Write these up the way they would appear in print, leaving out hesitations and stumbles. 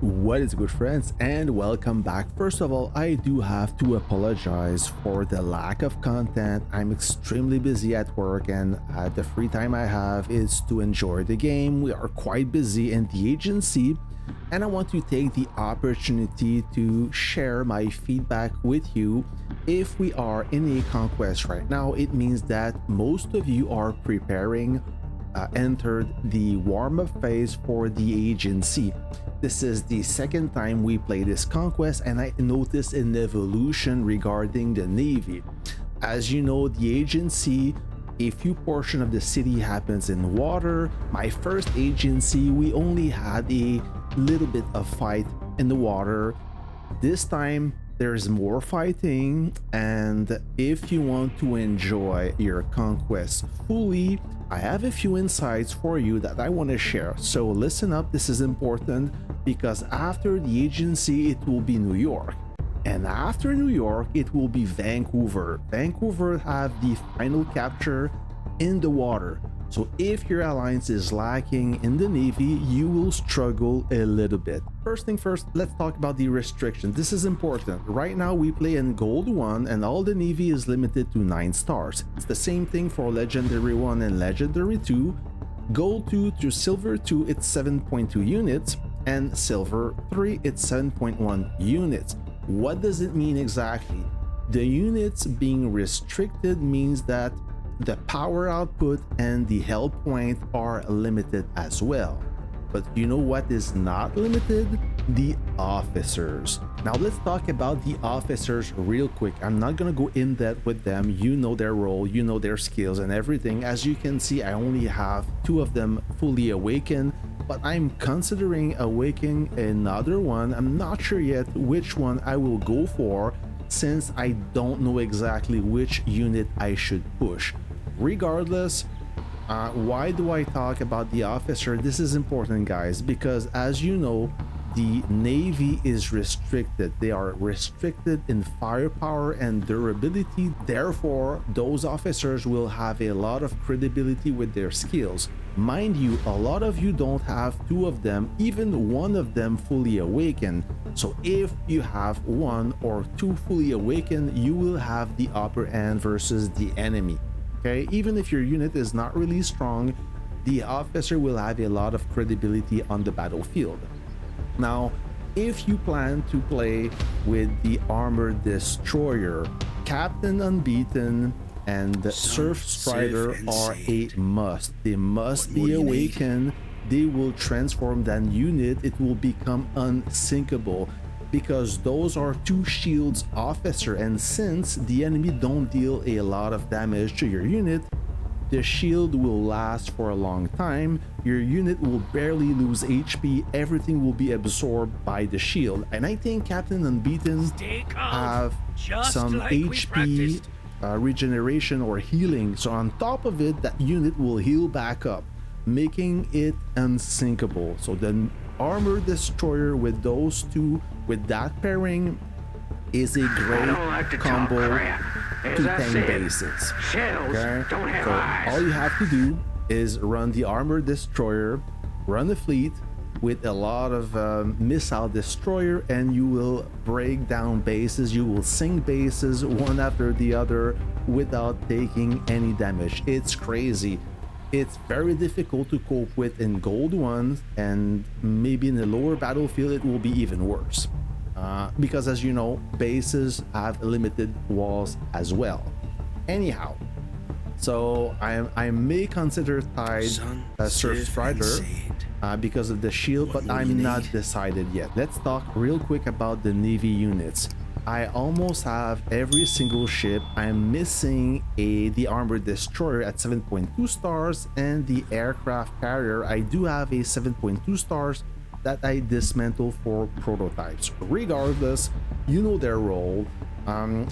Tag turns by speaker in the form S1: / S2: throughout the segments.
S1: What is good, friends, and welcome back. First of all, I do have to apologize for the lack of content. I'm extremely busy at work, and the free time I have is to enjoy the game. We are quite busy in the agency, and I want to take the opportunity to share my feedback with you. If we are in a conquest right now, it means that most of you are preparing entered the warm-up phase for the agency. This is the second time we play this conquest, and I noticed an evolution regarding the Navy. As you know, the agency, a few portion of the city happens in water. My first agency, we only had a little bit of fight in the water. This time there's more fighting, and if you want to enjoy your conquest fully, I have a few insights for you that I want to share. So listen up, this is important, because after the agency it will be New York, and after New York it will be Vancouver. Vancouver have the final capture in the water. So if your alliance is lacking in the Navy, you will struggle a little bit. First thing first, let's talk about the restriction. This is important. Right now we play in Gold 1 and all the Navy is limited to 9 stars. It's the same thing for Legendary 1 and Legendary 2. Gold 2 to Silver 2, it's 7.2 units, and Silver 3, it's 7.1 units. What does it mean exactly? The units being restricted means that the power output and the health point are limited as well. But you know what is not limited? The officers. Now let's talk about the officers real quick. I'm not gonna go in depth with them. You know their role, you know their skills and everything. As you can see, I only have 2 of them fully awakened, but I'm considering awakening another one. I'm not sure yet which one I will go for, since I don't know exactly which unit I should push. Regardless, why do I talk about the officer? This is important, guys, because as you know, the Navy is restricted. They are restricted in firepower and durability. Therefore, those officers will have a lot of credibility with their skills. Mind you, a lot of you don't have 2 of them, even 1 of them fully awakened. So if you have 1 or 2 fully awakened, you will have the upper hand versus the enemy. Okay, even if your unit is not really strong, the officer will have a lot of credibility on the battlefield. Now, if you plan to play with the Armored Destroyer, Captain Unbeaten and Surf Strider are a must. They must be awakened. They will transform that unit. It will become unsinkable, because those are 2 shields officer, and since the enemy don't deal a lot of damage to your unit, the shield will last for a long time. Your unit will barely lose HP. Everything will be absorbed by the shield. And I think Captain Unbeaten have some HP regeneration or healing. So on top of it, that unit will heal back up, making it unsinkable. So the Armored Destroyer with those 2, with that pairing, is a great combo to tank bases. Okay? So all you have to do is run the Armored Destroyer, run a fleet with a lot of missile destroyer, and you will break down bases. You will sink bases one after the other without taking any damage. It's crazy. It's very difficult to cope with in Gold 1, and maybe in the lower battlefield it will be even worse. Because as you know, bases have limited walls as well. Anyhow, so I may consider Tide Surf Strider because of the shield, but I'm not decided yet. Let's talk real quick about the Navy units. I almost have every single ship. I'm missing the Armored Destroyer at 7.2 stars and the aircraft carrier. I do have a 7.2 stars that I dismantle for prototypes. Regardless, you know their role.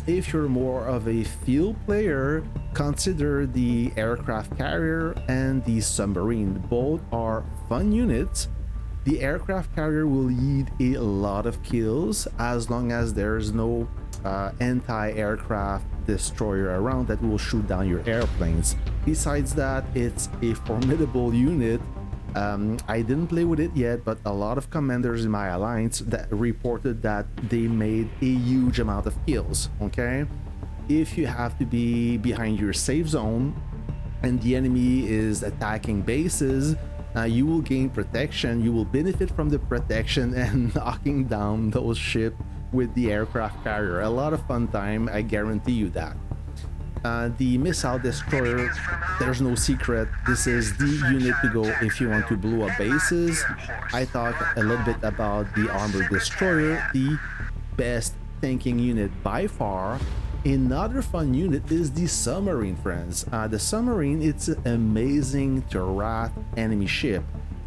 S1: If you're more of a field player, consider the aircraft carrier and the submarine. Both are fun units. The aircraft carrier will yield a lot of kills as long as there's no anti-aircraft destroyer around that will shoot down your airplanes. Besides that, it's a formidable unit I didn't play with it yet, but a lot of commanders in my alliance that reported that they made a huge amount of kills. Okay, if you have to be behind your safe zone and the enemy is attacking bases, you will gain protection, you will benefit from the protection and knocking down those ships with the aircraft carrier. A lot of fun time, I guarantee you that. The missile destroyer, there's no secret, this is the unit to go if you want to blow up bases. I talked a little bit about the armored destroyer, the best tanking unit by far. Another fun unit is the submarine, friends. The submarine, it's amazing to rat enemy ship.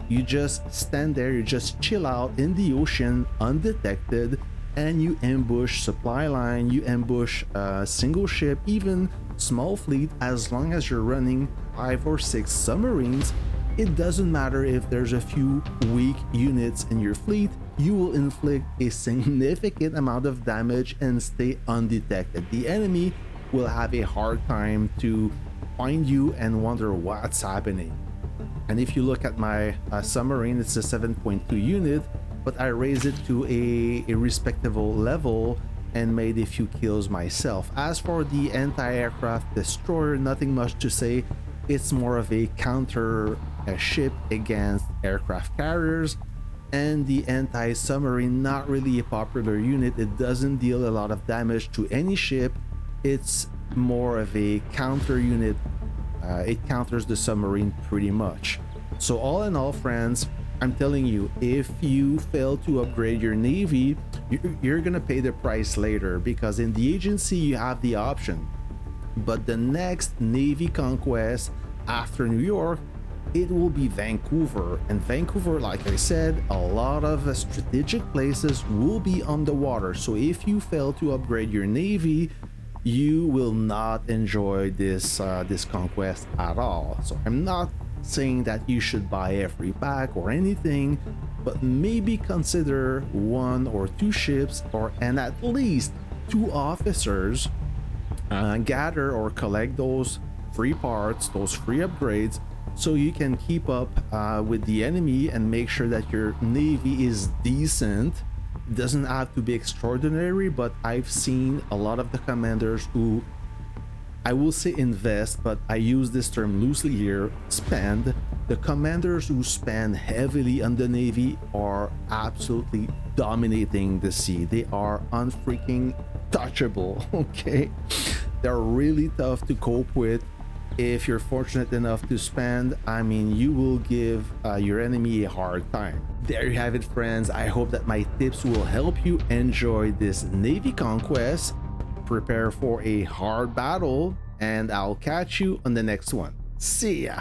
S1: You just stand there, you just chill out in the ocean undetected, and you ambush supply line, you ambush single ship, even small fleet. As long as you're running 5 or 6 submarines, it doesn't matter if there's a few weak units in your fleet, you will inflict a significant amount of damage and stay undetected. The enemy will have a hard time to find you and wonder what's happening. And if you look at my submarine, it's a 7.2 unit, but I raised it to a respectable level and made a few kills myself. As for the anti-aircraft destroyer, nothing much to say. It's more of a counter ship against aircraft carriers. And the anti-submarine, not really a popular unit. It doesn't deal a lot of damage to any ship. It's more of a counter unit. It counters the submarine pretty much. So all in all, friends, I'm telling you, if you fail to upgrade your navy, you're gonna pay the price later, because in the agency you have the option, but the next navy conquest after New York, it will be Vancouver. And Vancouver, like I said, a lot of strategic places will be on the water. So if you fail to upgrade your navy, you will not enjoy this conquest at all. So I'm not saying that you should buy every pack or anything, but maybe consider 1 or 2 ships and at least 2 officers. Gather or collect those free parts, those free upgrades, so you can keep up with the enemy and make sure that your navy is decent. It doesn't have to be extraordinary, but I've seen a lot of the commanders who, I will say invest, but I use this term loosely here, spend. The commanders who spend heavily on the navy are absolutely dominating the sea. They are unfreaking touchable. Okay, they're really tough to cope with. If you're fortunate enough to spend, I mean, you will give your enemy a hard time. There you have it, friends. I hope that my tips will help you enjoy this navy conquest. Prepare for a hard battle, and I'll catch you on the next one. See ya.